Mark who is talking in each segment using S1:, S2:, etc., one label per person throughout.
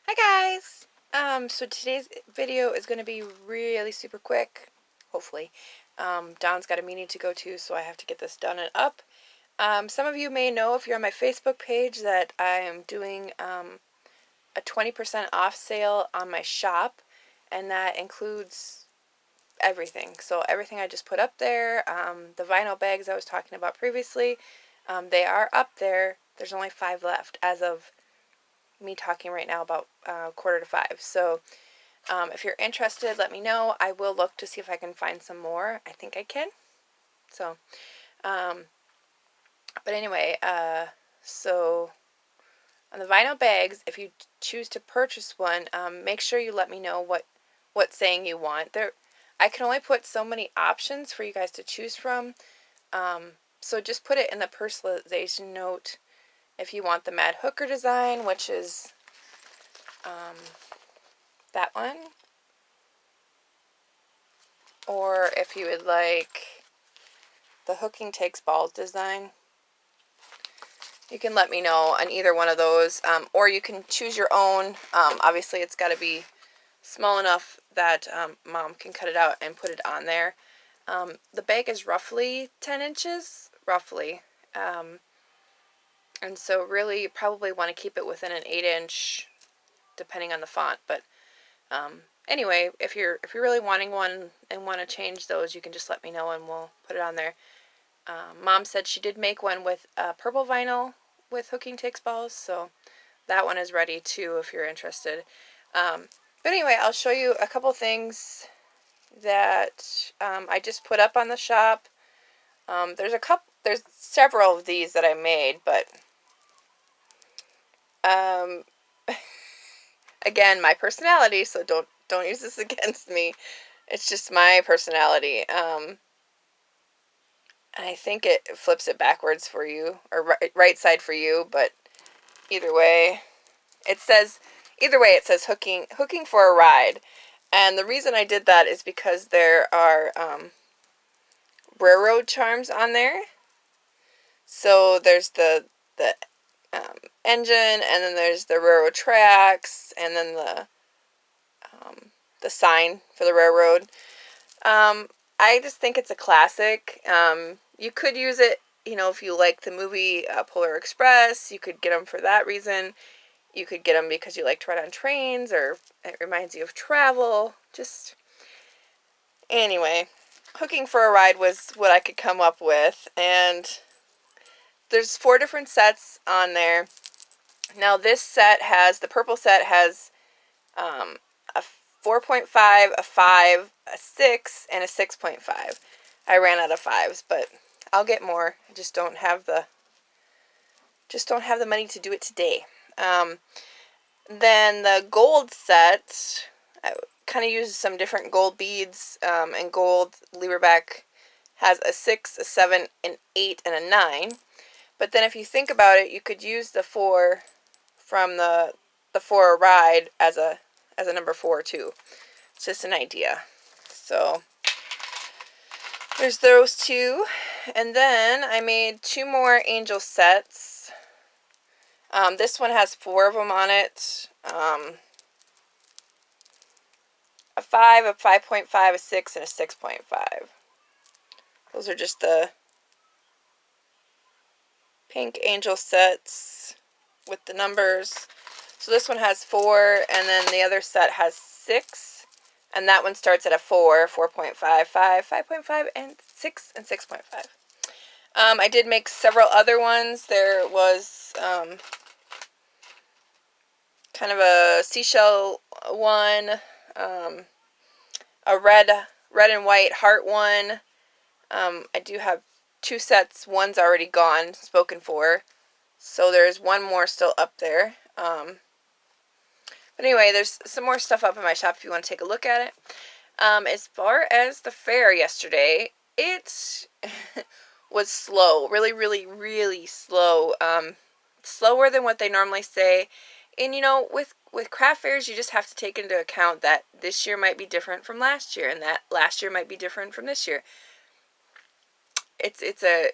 S1: Hi guys! So today's video is going to be really super quick, hopefully. Don's got a meeting to go to, so I have to get this done and up. Some of you may know if you're on my Facebook page that I am doing a 20% off sale on my shop, and that includes everything. So everything I just put up there, the vinyl bags I was talking about previously, they are up there. There's only 5 left as of me talking right now about 4:45. So if you're interested, let me know. I will look to see if I can find some more. I think I can. So, um, but anyway, so on the vinyl bags, if you choose to purchase one, make sure you let me know what saying you want. I can only put so many options for you guys to choose from. So just put it in the personalization note if you want the Mad Hooker design, which is that one, or if you would like the Hooking Takes Balls design. You can let me know on either one of those, or you can choose your own. Obviously, it's got to be small enough that Mom can cut it out and put it on there. The bag is roughly 10 inches, roughly. And so really you probably want to keep it within an 8-inch, depending on the font. But anyway, if you're really wanting one and want to change those, you can just let me know and we'll put it on there. Mom said she did make one with purple vinyl with Hooking Takes Balls, so that one is ready too if you're interested. But anyway, I'll show you a couple things that I just put up on the shop. There's several of these that I made, but again, my personality, so don't use this against me. It's just my personality. I think it flips it backwards for you, or right side for you, but either way, it says hooking for a ride. And the reason I did that is because there are railroad charms on there. So there's the engine, and then there's the railroad tracks, and then the sign for the railroad. I just think it's a classic. You could use it, if you like the movie Polar Express. You could get them for that reason. You could get them because you like to ride on trains, or it reminds you of travel. Just anyway, hooking for a ride was what I could come up with, and there's 4 different sets on there. Now this set the purple set has a 4.5, a 5, a 6, and a 6.5. I ran out of 5s, but I'll get more. I just don't have the money to do it today. Then the gold set, I kind of used some different gold beads, and gold leverback has a 6, a 7, an 8, and a 9. But then if you think about it, you could use the 4 from the 4 ride as a number 4 too. It's just an idea. So there's those 2. And then I made 2 more angel sets. This one has 4 of them on it. A 5, a 5.5, a 6, and a 6.5. Those are just the pink angel sets with the numbers. So this one has 4, and then the other set has 6. And that one starts at a 4, 4.5, 5, 5.5, and 6, and 6.5. I did make several other ones. There was kind of a seashell one, a red and white heart one. I do have 2 sets. One's already gone, spoken for. So there's one more still up there. But anyway, there's some more stuff up in my shop if you want to take a look at it. As far as the fair yesterday, it was slow. Really, really, really slow. Slower than what they normally say. And with craft fairs, you just have to take into account that this year might be different from last year, and that last year might be different from this year. It's a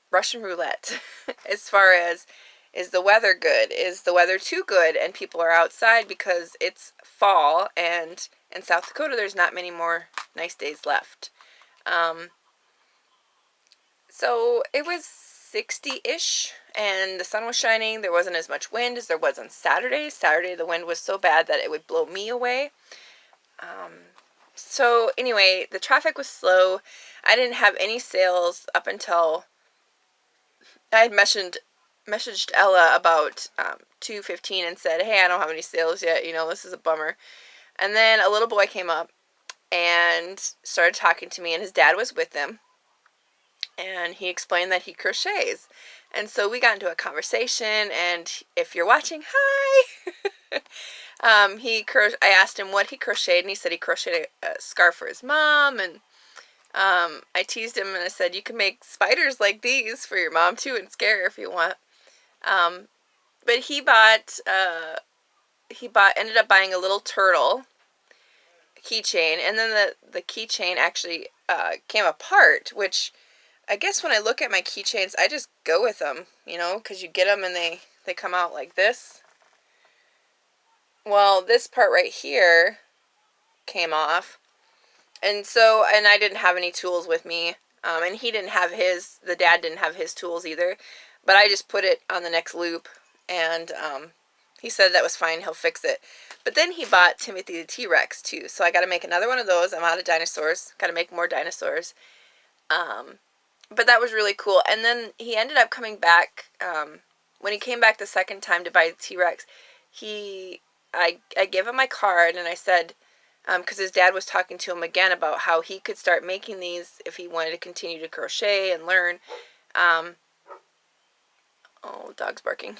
S1: Russian roulette as far as Is the weather good? Is the weather too good and people are outside because it's fall, and in South Dakota there's not many more nice days left. So it was 60-ish and the sun was shining. There wasn't as much wind as there was on Saturday. Saturday the wind was so bad that it would blow me away. So anyway, the traffic was slow. I didn't have any sales up until I had messaged Ella about 2:15 and said, hey, I don't have any sales yet. You know, this is a bummer. And then a little boy came up and started talking to me, and his dad was with him. And he explained that he crochets. And so we got into a conversation, and if you're watching, hi! I asked him what he crocheted, and he said he crocheted a scarf for his mom, and I teased him and I said, you can make spiders like these for your mom too and scare her if you want. But ended up buying a little turtle keychain, and then the keychain actually came apart, which I guess when I look at my keychains, I just go with them, you know, because you get them and they come out like this. Well, this part right here came off. And I didn't have any tools with me. And he didn't have the dad didn't have his tools either. But I just put it on the next loop. And he said that was fine, he'll fix it. But then he bought Timothy the T-Rex too. So I got to make another one of those. I'm out of dinosaurs. Got to make more dinosaurs. But that was really cool. And then he ended up coming back. When he came back the second time to buy the T-Rex, I gave him my card and I said, because his dad was talking to him again about how he could start making these if he wanted to continue to crochet and learn. Oh, dog's barking.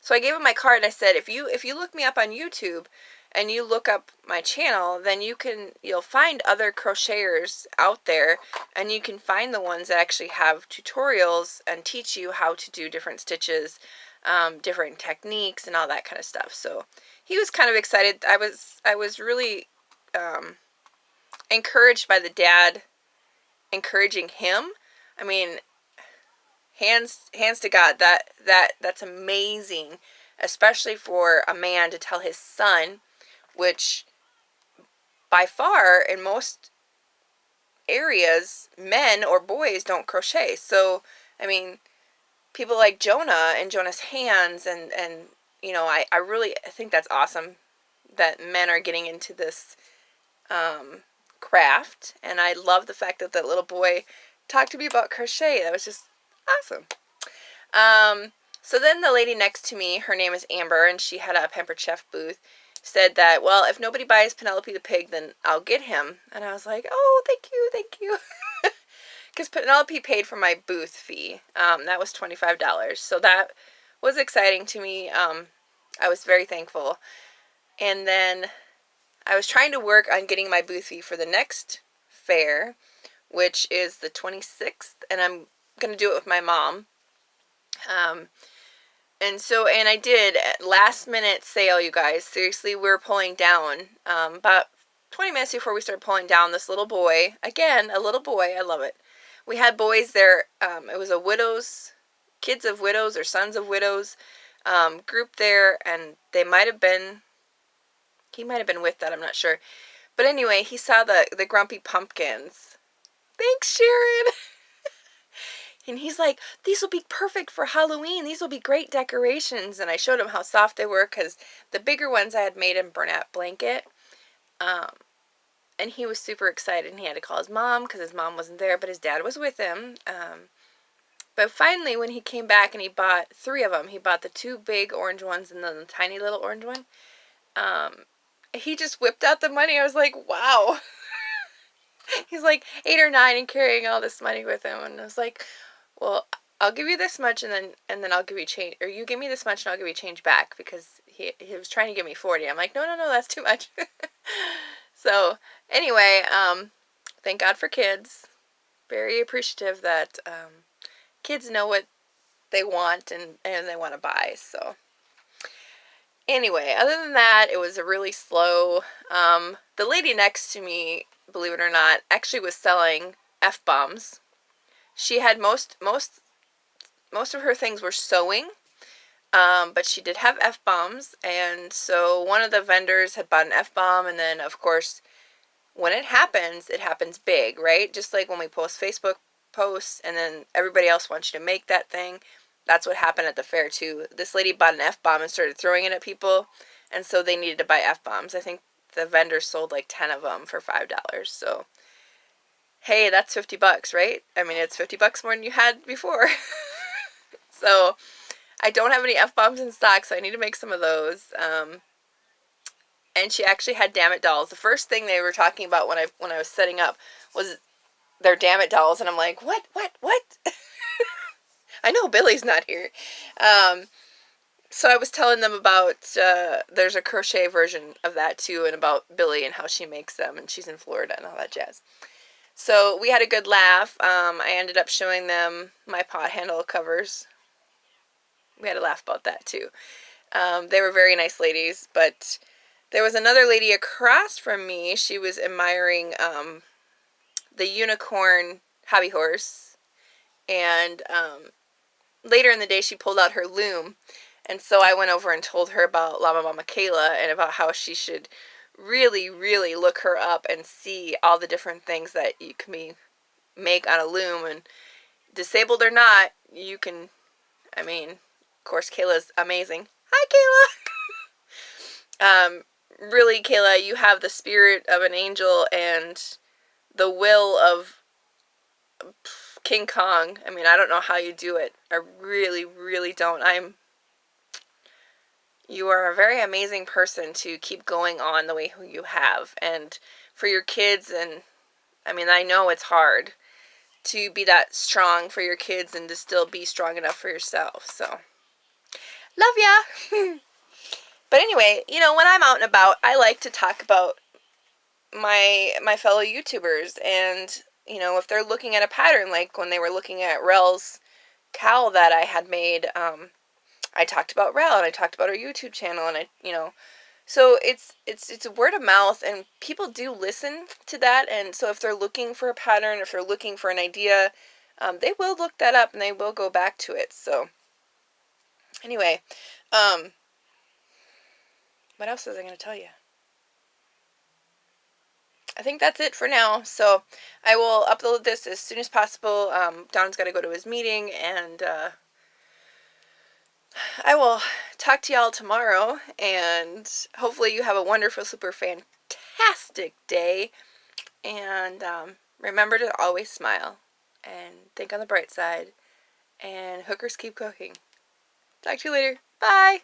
S1: So I gave him my card and I said, if you look me up on YouTube and you look up my channel, then you'll find other crocheters out there, and you can find the ones that actually have tutorials and teach you how to do different stitches, different techniques and all that kind of stuff. So he was kind of excited. I was really encouraged by the dad encouraging him. I mean, hands to God, that's amazing, especially for a man to tell his son, which by far in most areas men or boys don't crochet. So I mean, people like Jonah and Jonah's hands, and you know, I really think that's awesome that men are getting into this craft, and I love the fact that that little boy talked to me about crochet. That was just awesome. So then the lady next to me, her name is Amber, and she had a Pampered Chef booth, said that, well, if nobody buys Penelope the pig, then I'll get him. And I was like, oh, thank you. Because Penelope paid for my booth fee. That was $25. So that was exciting to me. I was very thankful. And then I was trying to work on getting my booth fee for the next fair, which is the 26th. And I'm going to do it with my mom. And I did, last minute sale, you guys. Seriously, we were pulling down, about 20 minutes before we started pulling down, this little boy, again, a little boy, I love it. We had boys there, it was a kids of widows or sons of widows, group there, and he might have been with that, I'm not sure. But anyway, he saw the grumpy pumpkins. Thanks, Sharon! And he's like, these will be perfect for Halloween. These will be great decorations. And I showed him how soft they were, because the bigger ones I had made in burlap blanket. And he was super excited. And he had to call his mom because his mom wasn't there, but his dad was with him. But finally, when he came back and he bought 3 of them, he bought the 2 big orange ones and then the tiny little orange one. He just whipped out the money. I was like, wow. He's like 8 or 9 and carrying all this money with him. And I was like, well, I'll give you this much and then I'll give you change, or you give me this much and I'll give you change back, because he was trying to give me 40. I'm like, no, that's too much. So anyway, thank God for kids. Very appreciative that kids know what they want and they want to buy. So anyway, other than that, it was a really slow. The lady next to me, believe it or not, actually was selling F-bombs. She had most most of her things were sewing, but she did have F-bombs, and so one of the vendors had bought an F-bomb, and then, of course, when it happens big, right? Just like when we post Facebook posts, and then everybody else wants you to make that thing. That's what happened at the fair, too. This lady bought an F-bomb and started throwing it at people, and so they needed to buy F-bombs. I think the vendor sold like 10 of them for $5, so hey, that's $50, right? I mean, it's $50 more than you had before. So I don't have any F-bombs in stock, so I need to make some of those. And she actually had Dammit dolls. The first thing they were talking about when I was setting up was their Dammit dolls, and I'm like, what? I know Billy's not here. So I was telling them about, there's a crochet version of that too, and about Billy and how she makes them, and she's in Florida and all that jazz. So we had a good laugh. I ended up showing them my pot handle covers. We had a laugh about that too. They were very nice ladies, but there was another lady across from me. She was admiring the unicorn hobby horse, and later in the day she pulled out her loom, and so I went over and told her about Llama Mama Kayla and about how she should really look her up and see all the different things that you can make on a loom, and disabled or not, you can, I mean, of course Kayla's amazing. Hi Kayla! Really, Kayla, you have the spirit of an angel and the will of King Kong. I mean, I don't know how you do it. I really don't. You are a very amazing person to keep going on the way you have. And for your kids, and I mean, I know it's hard to be that strong for your kids and to still be strong enough for yourself. So, love ya! But anyway, you know, when I'm out and about, I like to talk about my fellow YouTubers, and, you know, if they're looking at a pattern, like when they were looking at Rel's cowl that I had made, I talked about Rel, and I talked about her YouTube channel, and you know, so it's a word of mouth, and people do listen to that, and so if they're looking for a pattern, if they're looking for an idea, they will look that up, and they will go back to it. So anyway, what else was I going to tell you? I think that's it for now. So I will upload this as soon as possible. Don's got to go to his meeting, and I will talk to y'all tomorrow, and hopefully you have a wonderful, super fantastic day, and remember to always smile, and think on the bright side, and hookers keep cooking. Talk to you later. Bye!